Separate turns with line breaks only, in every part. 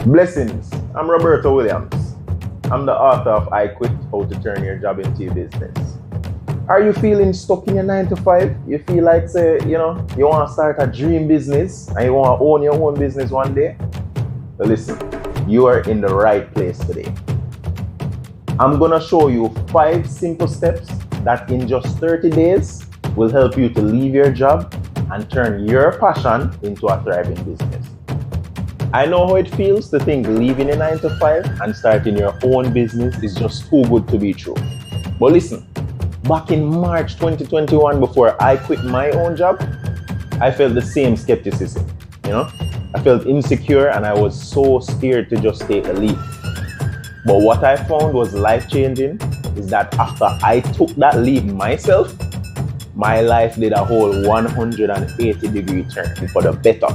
Blessings. I'm Roberto Williams. I'm the author of I Quit: How to Turn Your Job into Your Business. Are you feeling stuck in your 9 to 5? You feel like, say, you want to start a dream business and you want to own your own business one day? Well, listen, you are in the right place today. I'm going to show you 5 simple steps that in just 30 days will help you to leave your job and turn your passion into a thriving business. I know how it feels to think leaving a 9 to 5 and starting your own business is just too good to be true. But listen, back in March 2021, before I quit my own job, I felt the same skepticism. I felt insecure and I was so scared to just take a leap. But what I found was life-changing is that after I took that leap myself, my life did a whole 180-degree turn for the better.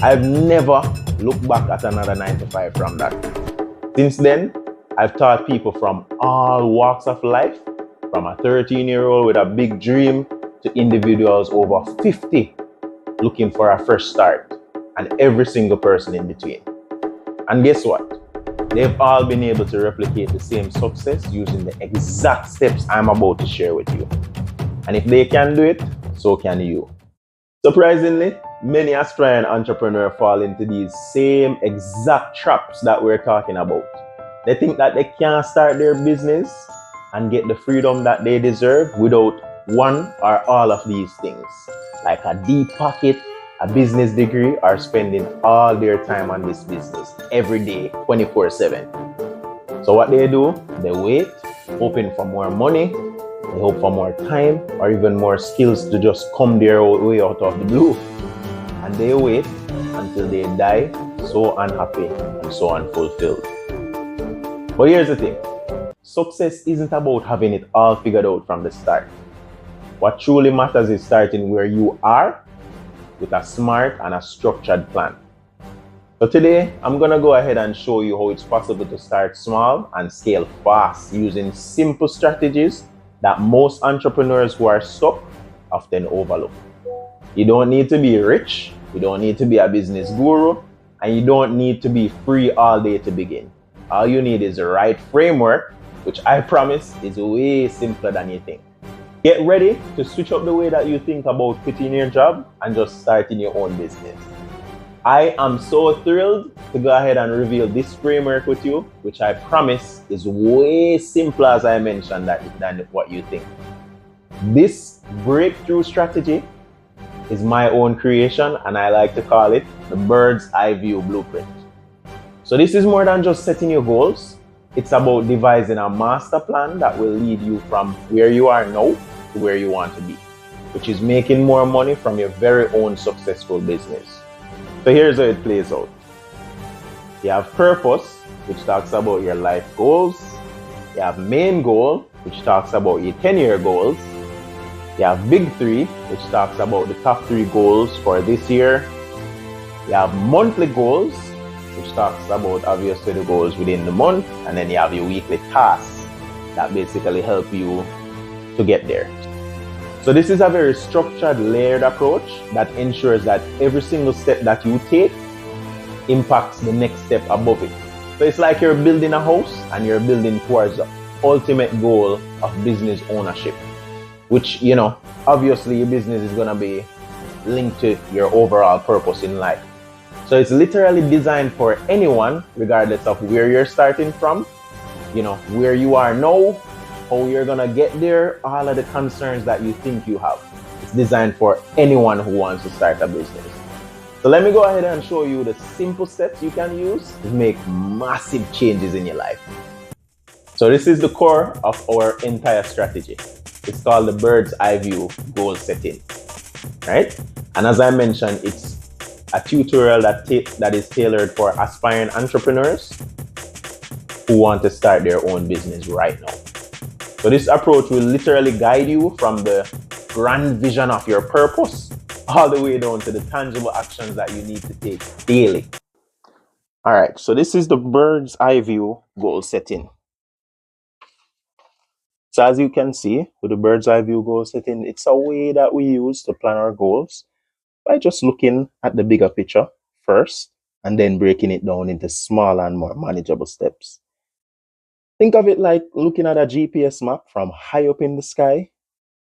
I've never looked back at another 9 to 5 from that. Since then, I've taught people from all walks of life, from a 13-year-old with a big dream to individuals over 50 looking for a fresh start, and every single person in between. And guess what? They've all been able to replicate the same success using the exact steps I'm about to share with you. And if they can do it, so can you. Surprisingly, many aspiring entrepreneurs fall into these same exact traps that we're talking about. They think that they can't start their business and get the freedom that they deserve without one or all of these things, like a deep pocket, a business degree, or spending all their time on this business every day, 24/7. So what they do, they wait, hoping for more money, they hope for more time, or even more skills to just come their way out of the blue. And they wait until they die so unhappy and so unfulfilled. But here's the thing. Success isn't about having it all figured out from the start. What truly matters is starting where you are with a smart and a structured plan. So today, I'm going to go ahead and show you how it's possible to start small and scale fast using simple strategies that most entrepreneurs who are stuck often overlook. You don't need to be rich, you don't need to be a business guru, and you don't need to be free all day to begin. All you need is the right framework, which I promise is way simpler than you think. Get ready to switch up the way that you think about quitting your job and just starting your own business. I am so thrilled to go ahead and reveal this framework with you, which I promise is way simpler, as I mentioned, than what you think. This breakthrough strategy is my own creation, and I like to call it the bird's eye view blueprint. So this is more than just setting your goals. It's about devising a master plan that will lead you from where you are now to where you want to be, which is making more money from your very own successful business. So here's how it plays out. You have purpose, which talks about your life goals. You have main goal, which talks about your 10-year goals. You have big 3, which talks about the top 3 goals for this year. You have monthly goals, which talks about obviously the goals within the month. And then you have your weekly tasks that basically help you to get there. So this is a very structured, layered approach that ensures that every single step that you take impacts the next step above it. So it's like you're building a house and you're building towards the ultimate goal of business ownership, which, obviously your business is going to be linked to your overall purpose in life. So it's literally designed for anyone, regardless of where you're starting from, where you are now, how you're going to get there, all of the concerns that you think you have. It's designed for anyone who wants to start a business. So let me go ahead and show you the simple steps you can use to make massive changes in your life. So this is the core of our entire strategy. It's called the bird's eye view goal setting, right? And as I mentioned, it's a tutorial that is tailored for aspiring entrepreneurs who want to start their own business right now. So this approach will literally guide you from the grand vision of your purpose all the way down to the tangible actions that you need to take daily. All right, so this is the bird's eye view goal setting. So as you can see, with the bird's eye view goal setting, it's a way that we use to plan our goals by just looking at the bigger picture first and then breaking it down into smaller and more manageable steps. Think of it like looking at a GPS map from high up in the sky.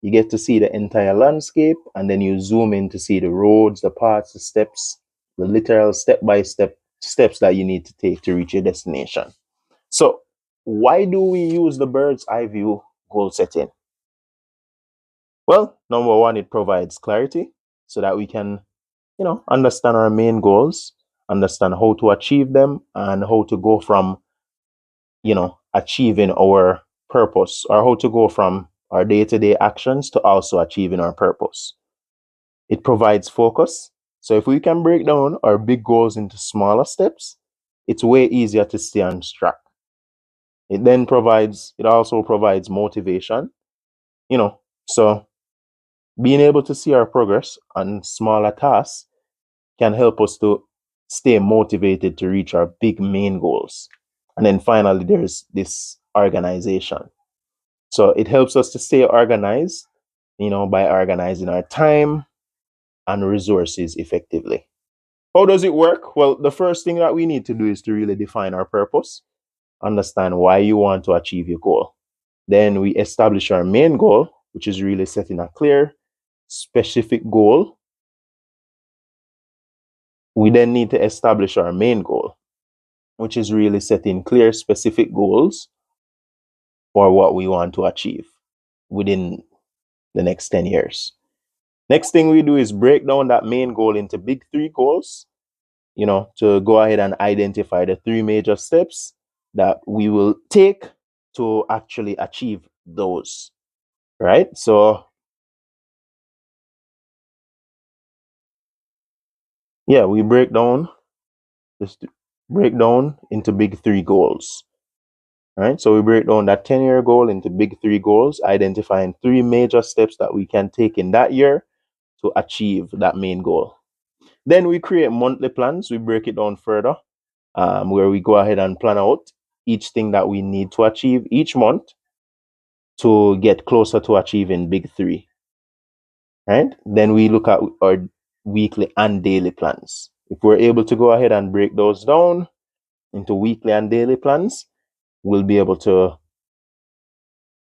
You get to see the entire landscape, and then you zoom in to see the roads, the paths, the steps, the literal step-by-step steps that you need to take to reach your destination. So, why do we use the bird's eye view goal setting? Well, number one, it provides clarity so that we can, understand our main goals, understand how to achieve them, and how to go from, achieving our purpose, or how to go from our day-to-day actions to also achieving our purpose. It provides focus. So if we can break down our big goals into smaller steps, it's way easier to stay on track. It also provides motivation, so being able to see our progress on smaller tasks can help us to stay motivated to reach our big main goals. And then finally, there's this organization. So it helps us to stay organized, by organizing our time and resources effectively. How does it work? Well, the first thing that we need to do is to really define our purpose, understand why you want to achieve your goal. Then we establish our main goal, which is really setting a clear, specific goal. We then need to establish our main goal, which is really setting clear, specific goals for what we want to achieve within the next 10 years. Next thing we do is break down that main goal into big 3 goals, to go ahead and identify the 3 major steps that we will take to actually achieve those, right? So, yeah, we break down into big 3 goals. Right? So we break down that 10-year goal into big 3 goals, identifying 3 major steps that we can take in that year to achieve that main goal. Then we create monthly plans. We break it down further, where we go ahead and plan out each thing that we need to achieve each month to get closer to achieving big 3. Right? Then we look at our weekly and daily plans. If we're able to go ahead and break those down into weekly and daily plans, we'll be able to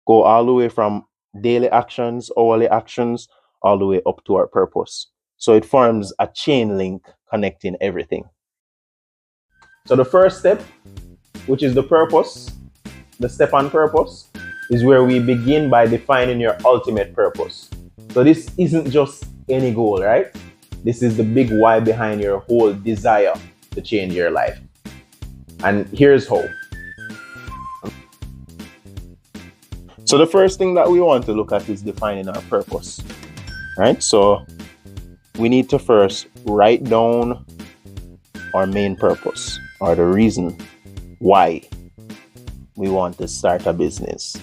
go all the way from daily actions, hourly actions, all the way up to our purpose. So it forms a chain link connecting everything. So the first step, which is the purpose, the step on purpose, is where we begin by defining your ultimate purpose. So this isn't just any goal, right? This is the big why behind your whole desire to change your life. And here's how. So the first thing that we want to look at is defining our purpose, right? So we need to first write down our main purpose, or the reason why we want to start a business,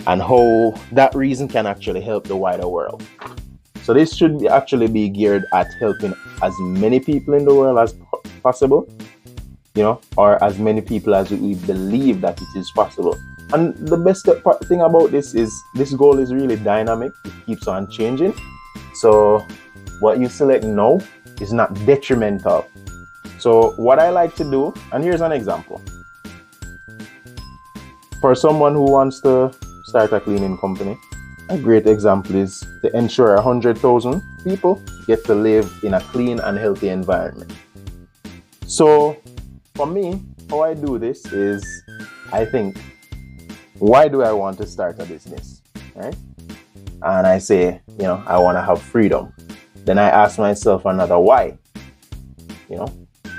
and how that reason can actually help the wider world. So this should actually be geared at helping as many people in the world as possible, or as many people as we believe that it is possible. And the best thing about this is this goal is really dynamic. It keeps on changing. So what you select now is not detrimental. So what I like to do, and here's an example. For someone who wants to start a cleaning company, a great example is to ensure 100,000 people get to live in a clean and healthy environment. So for me, how I do this is, I think, why do I want to start a business, right? And I say, I want to have freedom. Then I ask myself another why.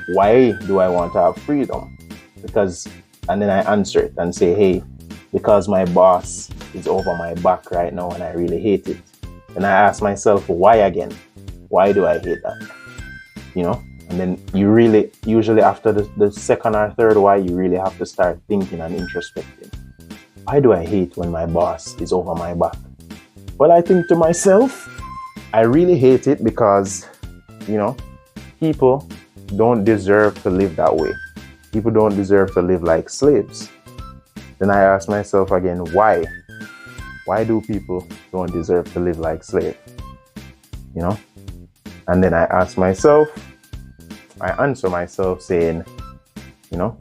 Why do I want to have freedom? And then I answer it and say, hey, because my boss is over my back right now and I really hate it. And I ask myself, why again? Why do I hate that? And then usually after the second or third why, you really have to start thinking and introspecting. Why do I hate when my boss is over my back? Well, I think to myself, I really hate it because, people don't deserve to live that way. People don't deserve to live like slaves. Then I ask myself again, why? Why do people don't deserve to live like slaves? And then I ask myself, I answer myself saying, you know,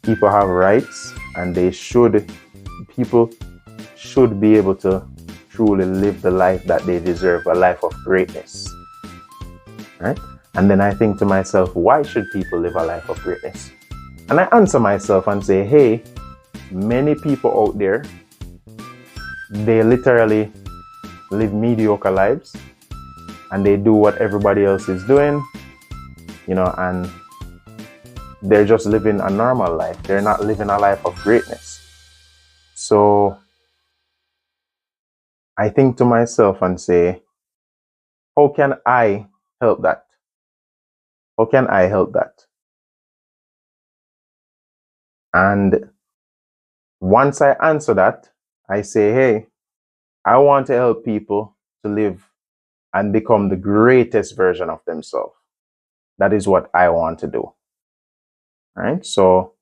people have rights and people should be able to truly live the life that they deserve, a life of greatness. Right? And then I think to myself, why should people live a life of greatness? And I answer myself and say, hey, many people out there, they literally live mediocre lives and they do what everybody else is doing, and they're just living a normal life. They're not living a life of greatness. So I think to myself and say, how can I help that? How can I help that? And once I answer that, I say, hey, I want to help people to live and become the greatest version of themselves. That is what I want to do. Right? So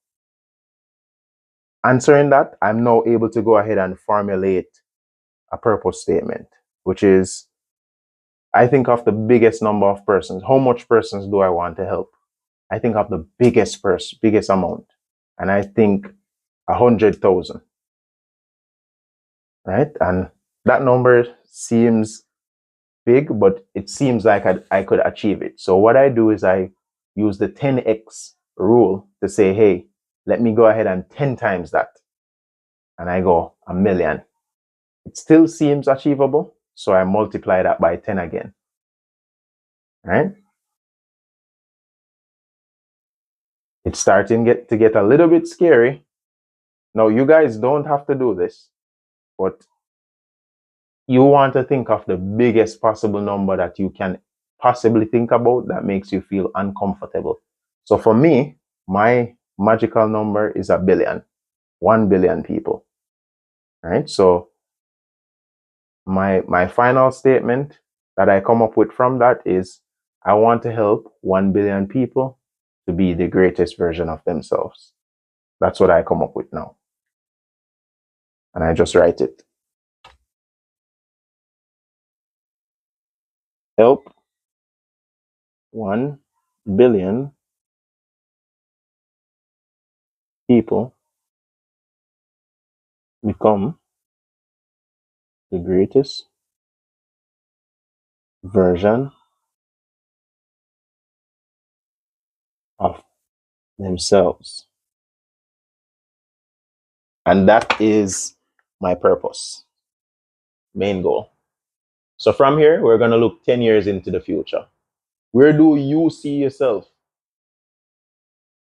answering that, I'm now able to go ahead and formulate a purpose statement, which is, I think of the biggest number of persons. How much persons do I want to help? I think of the biggest amount. And I think 100,000. Right? And that number seems big, but it seems like I could achieve it. So what I do is I use the 10x rule to say, hey, let me go ahead and 10 times that. And I go 1,000,000. It still seems achievable. So I multiply that by 10 again. Right? It's starting to get a little bit scary. Now, you guys don't have to do this, but you want to think of the biggest possible number that you can possibly think about that makes you feel uncomfortable. So for me, my magical number is 1,000,000,000, 1,000,000,000 people. Right? So my final statement that I come up with from that is, I want to help 1,000,000,000 people to be the greatest version of themselves. That's what I come up with now. And I just write it. Help 1,000,000,000 people become the greatest version of themselves. And that is my purpose, main goal. So from here, we're going to look 10 years into the future. Where do you see yourself?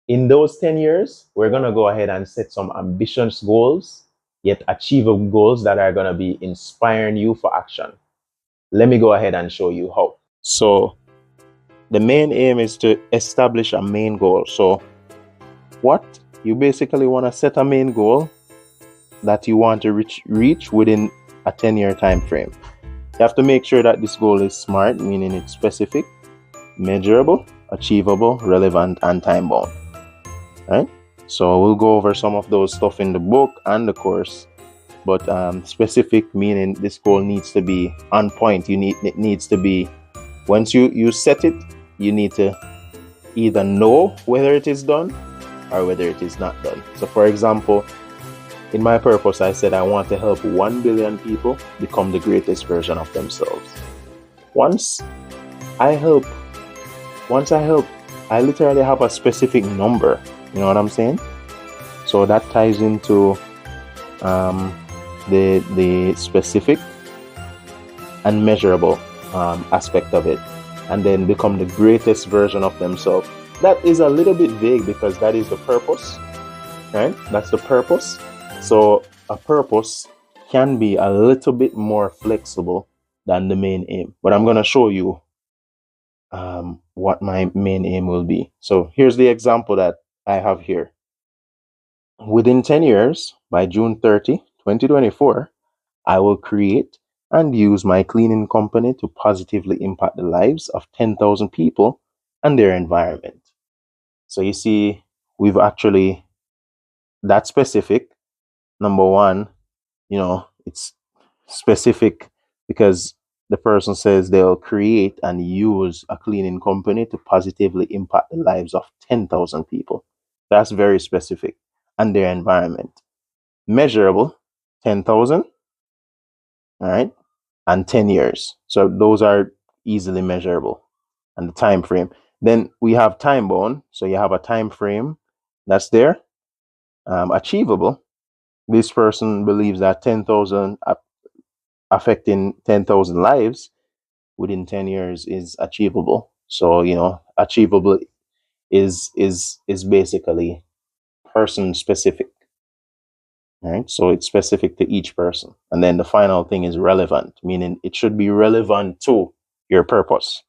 In those 10 years, we're going to go ahead and set some ambitious goals, yet achievable goals that are going to be inspiring you for action. Let me go ahead and show you how. So the main aim is to establish a main goal. So what you basically want to set a main goal that you want to reach within a 10-year time frame. You have to make sure that this goal is SMART, meaning it's specific, measurable, achievable, relevant, and time bound. Right? So we'll go over some of those stuff in the book and the course. But specific meaning this goal needs to be on point. It needs to be, once you set it, you need to either know whether it is done or whether it is not done. So for example, in my purpose, I said I want to help 1,000,000,000 people become the greatest version of themselves. Once I help, I literally have a specific number. You know what I'm saying? So that ties into the specific and measurable aspect of it, and then become the greatest version of themselves. That is a little bit vague because that is the purpose, right? That's the purpose. So a purpose can be a little bit more flexible than the main aim, but I'm going to show you what my main aim will be. So here's the example that I have here. Within 10 years, by June 30, 2024, I will create and use my cleaning company to positively impact the lives of 10,000 people and their environment. So you see, we've actually, that specific. Number one, it's specific because The person says they'll create and use a cleaning company to positively impact the lives of 10,000 people. That's very specific. And their environment. Measurable, 10,000, all right, and 10 years. So those are easily measurable. And the time frame. Then we have time bound. So you have a time frame that's there. Achievable. This person believes that 10,000 affecting 10,000 lives within 10 years is achievable. So, achievable is basically person specific. Right? So it's specific to each person. And then the final thing is relevant, meaning it should be relevant to your purpose.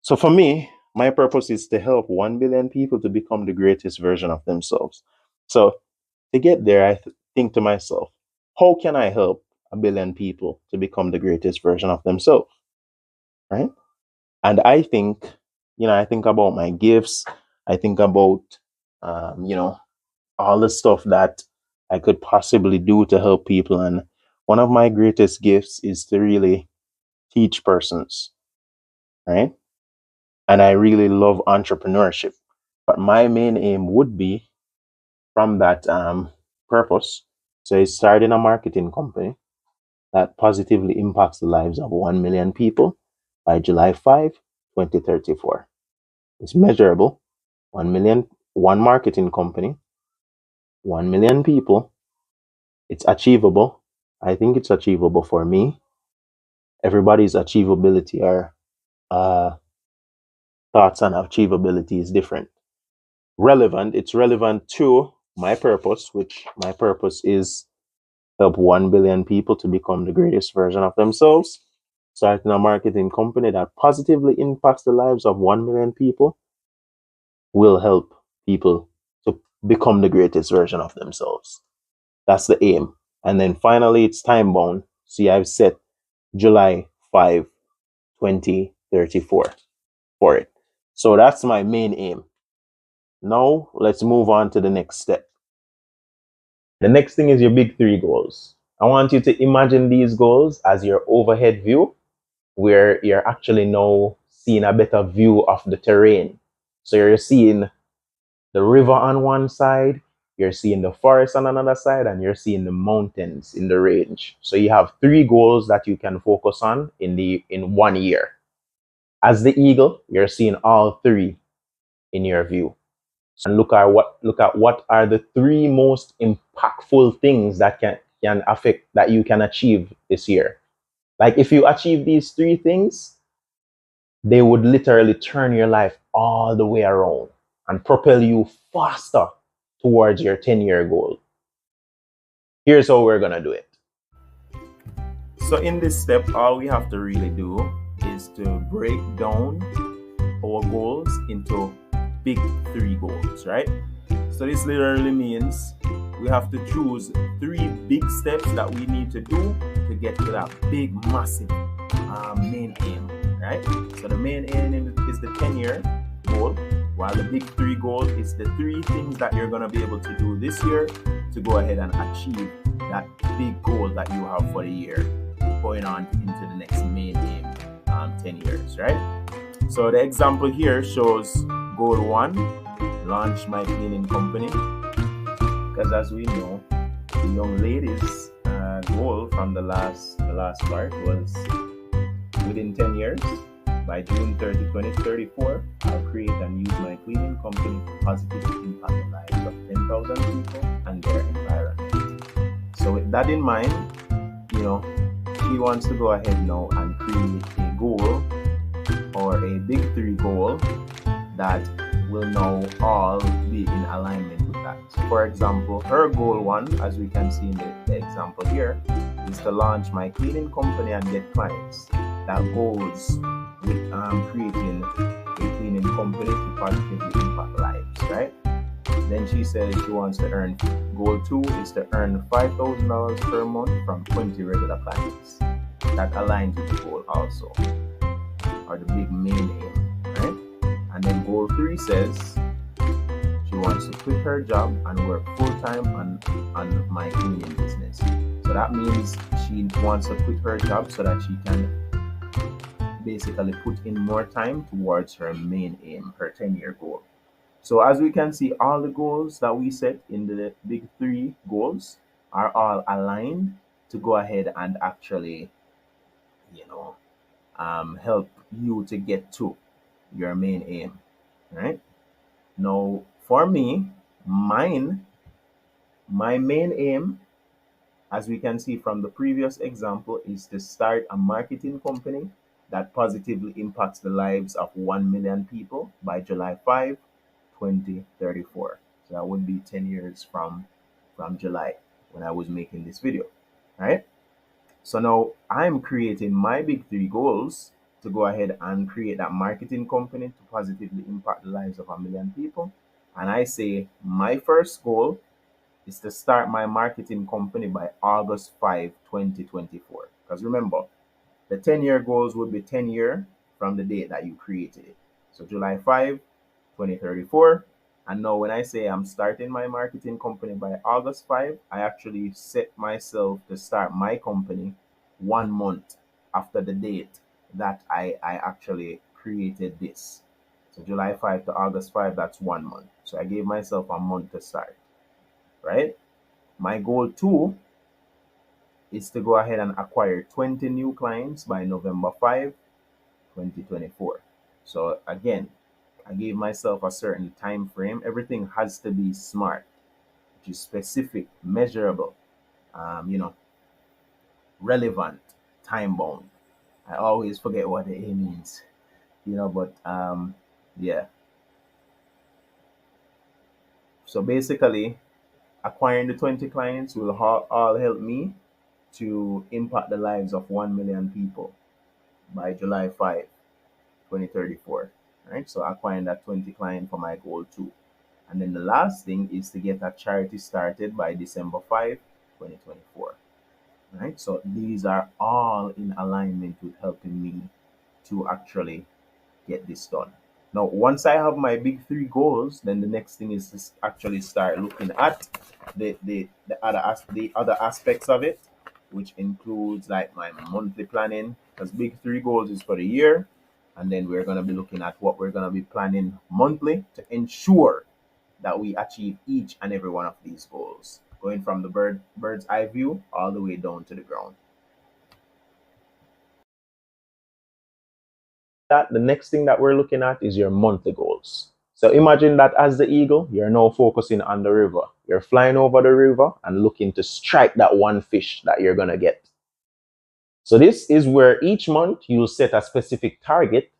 So for me, my purpose is to help 1 billion people to become the greatest version of themselves. So to get there, I think to myself, how can I help 1 billion people to become the greatest version of themselves? Right? And I think about my gifts. I think about, all the stuff that I could possibly do to help people. And one of my greatest gifts is to really teach persons, right? And I really love entrepreneurship. But my main aim would be from that purpose. So it's starting a marketing company that positively impacts the lives of 1 million people by July 5, 2034. It's measurable. 1 million, one marketing company, 1 million people. It's achievable. I think it's achievable for me. Everybody's achievability or thoughts on achievability is different. Relevant. It's relevant to my purpose, which my purpose is help 1 billion people to become the greatest version of themselves. Starting a marketing company that positively impacts the lives of 1 million people will help people to become the greatest version of themselves. That's the aim. And then finally, it's time bound. See, I've set July 5, 2034 for it. So that's my main aim. Now, let's move on to the next step. The next thing is your big three goals. I want you to imagine these goals as your overhead view, where you're actually now seeing a better view of the terrain. So you're seeing the river on one side, you're seeing the forest on another side, and you're seeing the mountains in the range. So you have three goals that you can focus on in 1 year. As the eagle, you're seeing all three in your view. And look at what are the three most impactful things that can affect that you can achieve this year. Like if you achieve these three things, they would literally turn your life all the way around and propel you faster towards your 10-year goal. Here's how we're going to do it. So in this step, all we have to really do is to break down our goals into big three goals, right? So this literally means we have to choose three big steps that we need to do to get to that big, massive main aim, right? So the main aim is the 10-year goal, while the big three goal is the three things that you're going to be able to do this year to go ahead and achieve that big goal that you have for the year, going on into the next main aim, 10 years, right? So the example here shows goal 1, launch my cleaning company. Because as we know, the young lady's goal from the last part was within 10 years, by June 30, 2034, I'll create and use my cleaning company to positively impact the lives of 10,000 people and their environment. So with that in mind, she wants to go ahead now and create a goal or a big three goal that will now all be in alignment with that. So for example, her goal 1, as we can see in the example here, is to launch my cleaning company and get clients. That goes with creating a cleaning company to positively impact lives, right? Then she says she wants to earn, goal 2 is to earn $5,000 per month from 20 regular clients. That aligns with the goal also, or the big main aim, right? And then goal 3 says she wants to quit her job and work full-time on my cleaning business. So
So that means she wants to quit her job so that she can basically put in more time towards her main aim, her 10-year goal. So as we can see, all the goals that we set in the big three goals are all aligned to go ahead and actually, you know, help you to get to your main aim, right? Now, for me, mine, my main aim, as we can see from the previous example, is to start a marketing company that positively impacts the lives of 1 million people by July 5, 2034. So that would be 10 years from July when I was making this video, right? So now I'm creating my big three goals to go ahead and create that marketing company to positively impact the lives of 1 million people. And I say my first goal is to start my marketing company by August 5, 2024. Because remember, the 10-year goals would be 10 year from the date that you created it. So July 5, 2034. And now when I say I'm starting my marketing company by August 5, I actually set myself to start my company 1 month after the date that I actually created this. So July 5 to August 5, that's 1 month. So I gave myself a month to start, right? My goal two is to go ahead and acquire 20 new clients by November 5, 2024. So again, I gave myself a certain time frame. Everything has to be smart, which is specific, measurable, you know, relevant, time bound. I always forget what the A means, but yeah. So basically, acquiring the 20 clients will all help me to impact the lives of 1 million people by July 5, 2034. Right? So acquiring that 20 client for my goal two. And then the last thing is to get a charity started by December 5, 2024. Right? So these are all in alignment with helping me to actually get this done. Now, once I have my big three goals, then the next thing is to actually start looking at the other aspects of it, which includes like my monthly planning, because big three goals is for the year, and then we're gonna be looking at what we're gonna be planning monthly to ensure that we achieve each and every one of these goals, going from the bird's eye view all the way down to the ground.
That the next thing that we're looking at is your monthly goals. So imagine that as the eagle, you're now focusing on the river. You're flying over the river and looking to strike that one fish that you're going to get. So this is where each month you'll set a specific target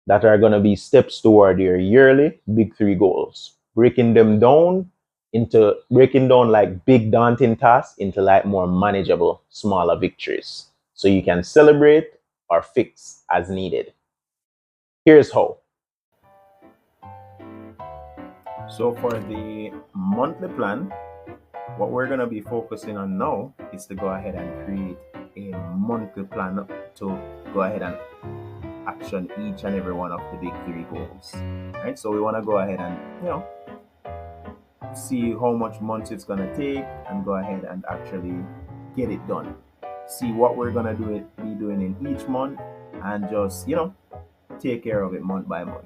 that are going to be steps toward your yearly big three goals, breaking down like big daunting tasks into like more manageable, smaller victories. So you can celebrate or fix as needed. Here's how.
So for the monthly plan, what we're going to be focusing on now is to go ahead and create a monthly plan to go ahead and action each and every one of the big three goals. Right? So we want to go ahead and, see how much months it's going to take and go ahead and actually get it done. See what we're going to be doing in each month and just, take care of it month by month.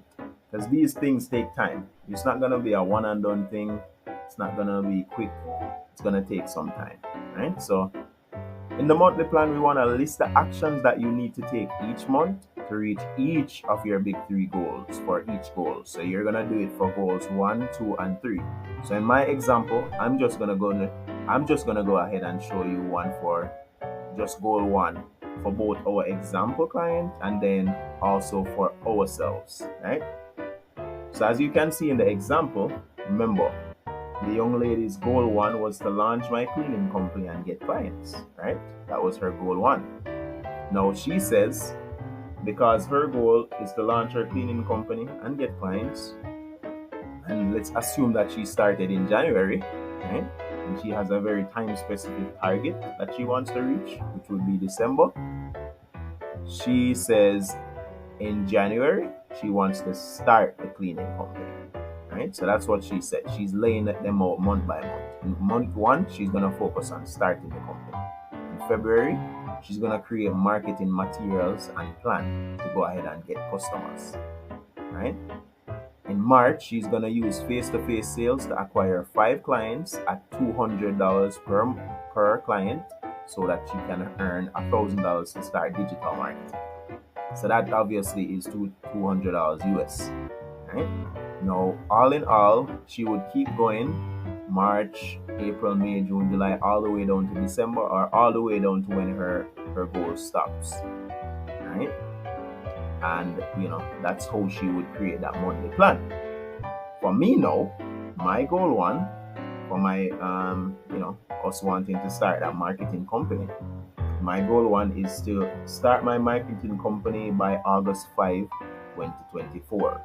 Because these things take time. It's not going to be a one and done thing. It's not going to be quick. It's going to take some time, right? So in the monthly plan, we want to list the actions that you need to take each month to reach each of your big three goals for each goal. So you're going to do it for goals 1, 2, and 3. So in my example, I'm just going to go ahead and show you one for just goal 1 for both our example client and then also for ourselves, right? So as you can see in the example, remember, the young lady's goal 1 was to launch my cleaning company and get clients, right? That was her goal 1. Now she says, because her goal is to launch her cleaning company and get clients, and let's assume that she started in January, right? And she has a very time specific target that she wants to reach, which would be December. She says in January, she wants to start the cleaning company, right? So that's what she said. She's laying them out month by month. In month 1, she's going to focus on starting the company. February, she's gonna create marketing materials and plan to go ahead and get customers. Right? In March, she's gonna use face-to-face sales to acquire 5 clients at $200 per client, so that she can earn $1,000 to start digital marketing. So that obviously is $200 US. Right? Now, all in all, she would keep going March, April, May, June, July, all the way down to December, or all the way down to when her goal stops. Right? And that's how she would create that monthly plan. For me now, my goal one, for my us wanting to start that marketing company, my goal one is to start my marketing company by August 5, 2024.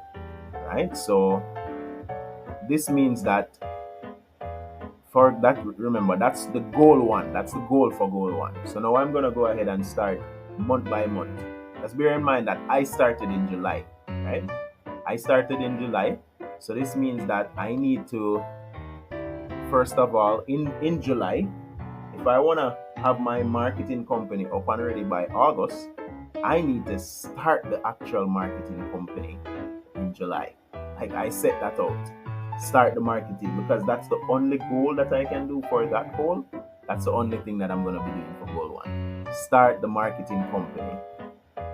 Right? So this means that, for that, remember, that's the goal one. That's the goal for goal one. So now I'm gonna go ahead and start month by month. Let's bear in mind that I started in July, right? I started in July. So this means that I need to, first of all, in July, if I wanna have my marketing company up and ready by August, I need to start the actual marketing company in July. Like, I set that out. Start the marketing, because that's the only goal that I can do for that goal. That's the only thing that I'm going to be doing for goal one. Start the marketing company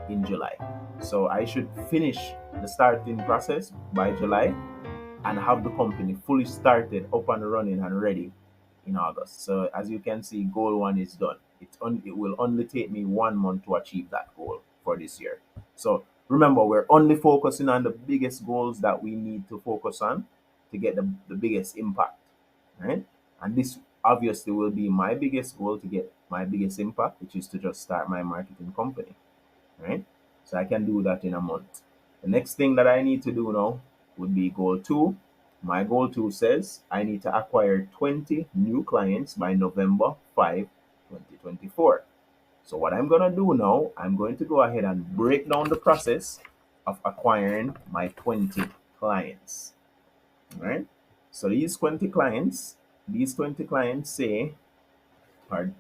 in July. So I should finish the starting process by July and have the company fully started, up and running and ready in August. So as you can see, goal one is done. It will only take me 1 month to achieve that goal for this year. So remember, we're only focusing on the biggest goals that we need to focus on to get the biggest impact, right? And this obviously will be my biggest goal, to get my biggest impact, which is to just start my marketing company, right? So I can do that in a month. The next thing that I need to do now would be goal two. My goal two says I need to acquire 20 new clients by November 5, 2024. So what I'm going to do now, I'm going to go ahead and break down the process of acquiring my 20 clients. All right? So these 20 clients say, or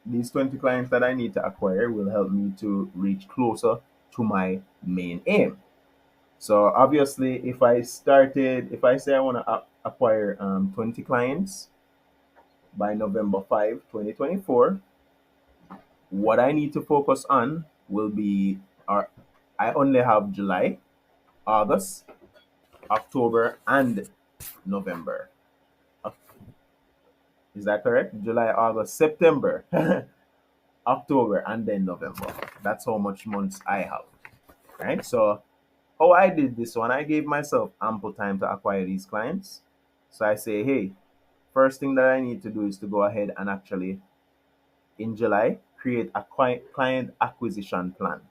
these 20 clients that I need to acquire will help me to reach closer to my main aim. So obviously, if I say I want to acquire 20 clients by November 5, 2024, what I need to focus on will be, or I only have July, August, October, and November. Is that correct? July, August, September, October, and then November. That's how much months I have. Right? So how I did this one, I gave myself ample time to acquire these clients. So I say, hey, first thing that I need to do is to go ahead and actually, in July, create a client acquisition plan.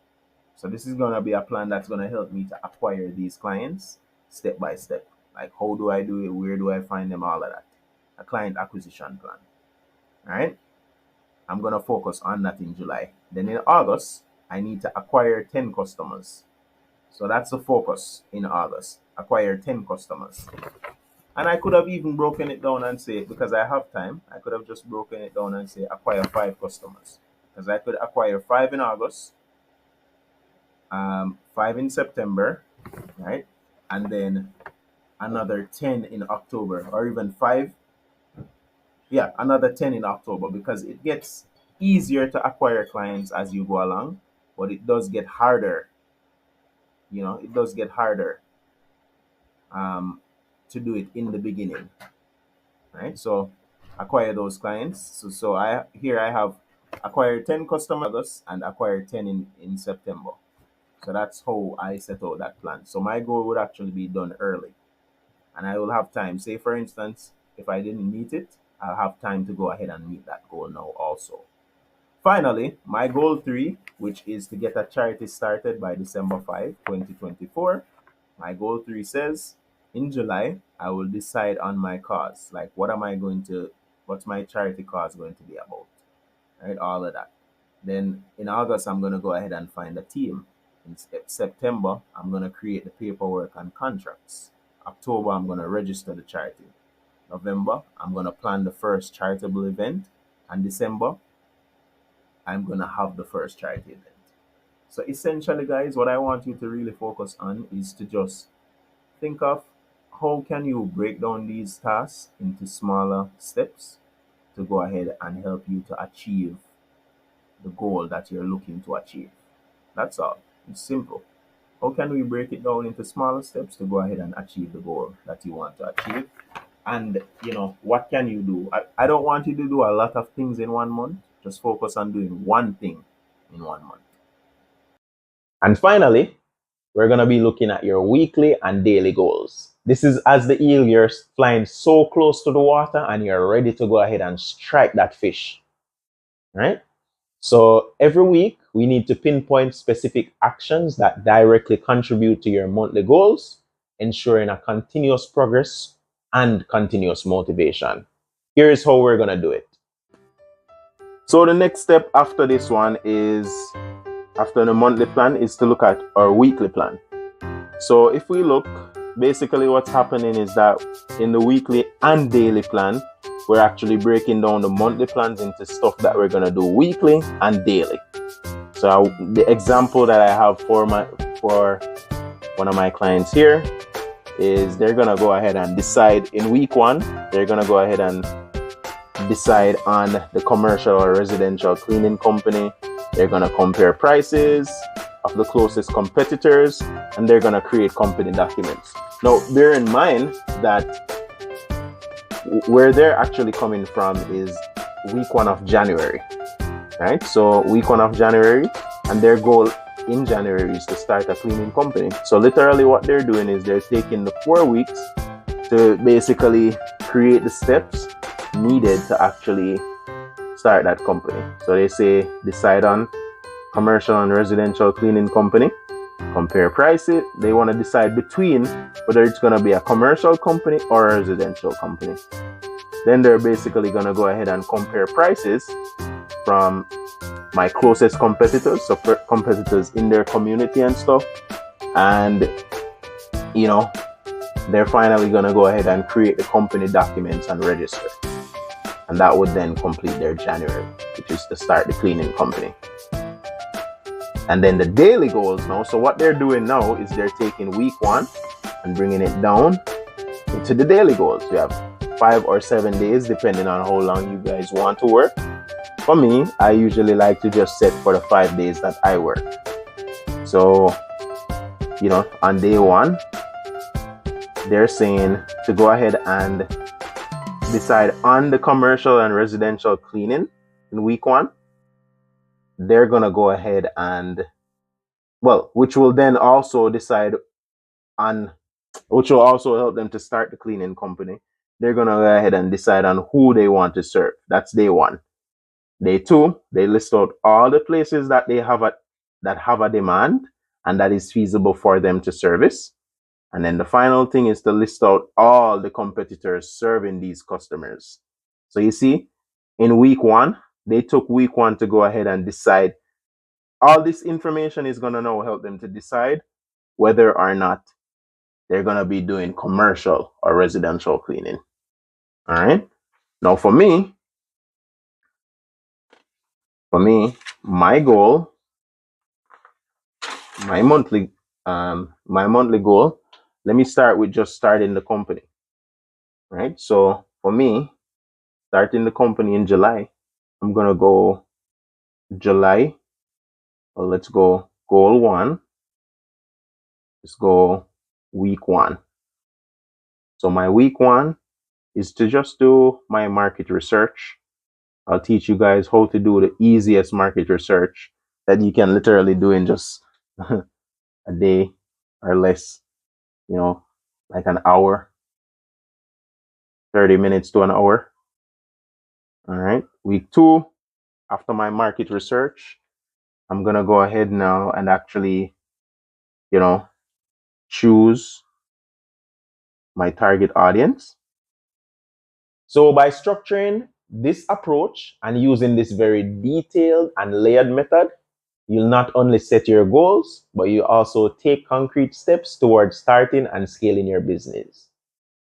So this is going to be a plan that's going to help me to acquire these clients step by step. Like, how do I do it? Where do I find them? All of that. A client acquisition plan. All right. I'm going to focus on that in July. Then in August, I need to acquire 10 customers. So that's the focus in August. Acquire 10 customers. And I could have even broken it down and say, because I have time, I could have just broken it down and say acquire 5 customers. Because I could acquire 5 in August, 5 in September, right? And then another 10 in October, or even 5. Yeah, another 10 in October, because it gets easier to acquire clients as you go along, but it does get harder. It does get harder to do it in the beginning, right? So acquire those clients. So I have acquired 10 customers and acquired 10 in September. So that's how I set out that plan. So my goal would actually be done early, and I will have time. Say, for instance, if I didn't meet it, I'll have time to go ahead and meet that goal now also. Finally, my goal 3, which is to get a charity started by December 5, 2024. My goal 3 says, in July, I will decide on my cause. Like, what's my charity cause going to be about? Right? All of that. Then in August, I'm going to go ahead and find a team. In September, I'm going to create the paperwork and contracts. October, I'm going to register the charity. November, I'm going to plan the first charitable event. And December, I'm going to have the first charity event. So essentially, guys, what I want you to really focus on is to just think of how can you break down these tasks into smaller steps to go ahead and help you to achieve the goal that you're looking to achieve. That's all. It's simple. How can we break it down into smaller steps to go ahead and achieve the goal that you want to achieve? And what can you do? I don't want you to do a lot of things in 1 month. Just focus on doing one thing in 1 month.
And finally, we're going to be looking at your weekly and daily goals. This is as the eel, you're flying so close to the water and you're ready to go ahead and strike that fish, right? So every week, we need to pinpoint specific actions that directly contribute to your monthly goals, ensuring a continuous progress and continuous motivation. Here is how we're going to do it. So the next step after this one is, after the monthly plan, is to look at our weekly plan. So if we look, basically what's happening is that in the weekly and daily plan, we're actually breaking down the monthly plans into stuff that we're going to do weekly and daily. So the example that I have for one of my clients here is they're going to go ahead and decide in week 1, they're going to go ahead and decide on the commercial or residential cleaning company. They're going to compare prices of the closest competitors, and they're going to create company documents. Now, bear in mind that where they're actually coming from is week 1 of January, right? So week 1 of January, and their goal in January is to start a cleaning company. So literally what they're doing is they're taking the 4 weeks to basically create the steps needed to actually start that company. So they say decide on commercial and residential cleaning company, compare prices. They want to decide between whether it's going to be a commercial company or a residential company. Then they're basically going to go ahead and compare prices from my closest competitors, so competitors in their community and stuff. And they're finally going to go ahead and create the company documents and register. And that would then complete their January, which is to start the cleaning company. And then the daily goals now. So what they're doing now is they're taking week 1 and bringing it down into the daily goals. We have 5 or 7 days, depending on how long you guys want to work. For me, I usually like to just set for the 5 days that I work. So, on day 1, they're saying to go ahead and decide on the commercial and residential cleaning in week 1. They're going to go ahead and, which will then also decide on, which will also help them to start the cleaning company. They're going to go ahead and decide on who they want to serve. That's day 1. Day 2, they list out all the places that they have that have a demand and that is feasible for them to service. And then the final thing is to list out all the competitors serving these customers. So you see, in week 1, they took week 1 to go ahead and decide. All this information is going to now help them to decide whether or not they're going to be doing commercial or residential cleaning. All right. Now for me, my goal, my monthly goal, let me start with just starting the company. Right. So for me, starting the company in July, I'm going to go July. Well, let's go goal 1. Let's go week 1. So my week 1 is to just do my market research. I'll teach you guys how to do the easiest market research that you can literally do in just a day or less, like an hour, 30 minutes to an hour. All right. Week 2, after my market research, I'm going to go ahead now and actually, choose my target audience. So by structuring this approach and using this very detailed and layered method, you'll not only set your goals, but you also take concrete steps towards starting and scaling your business.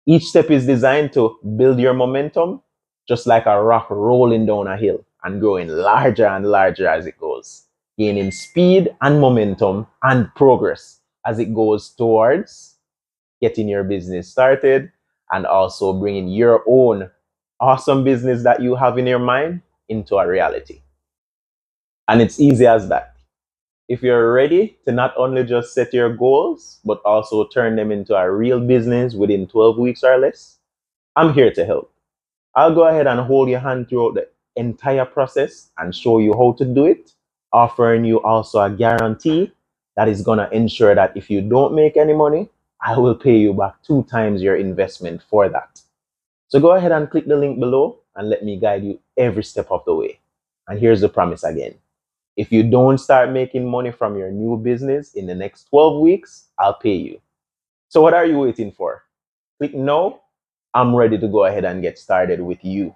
Each step is designed to build your momentum, just like a rock rolling down a hill. and growing larger and larger as it goes, gaining speed and momentum and progress as it goes towards getting your business started and also bringing your own awesome business that you have in your mind into a reality. And it's easy as that. If you're ready to not only just set your goals, but also turn them into a real business within 12 weeks or less, I'm here to help. I'll go ahead and hold your hand throughout the entire process and show you how to do it, offering you also a guarantee that is going to ensure that if you don't make any money, I will pay you back 2 times your investment for that. So go ahead and click the link below and let me guide you every step of the way. And here's the promise again. If you don't start making money from your new business in the next 12 weeks, I'll pay you. So what are you waiting for? Click now. I'm ready to go ahead and get started with you.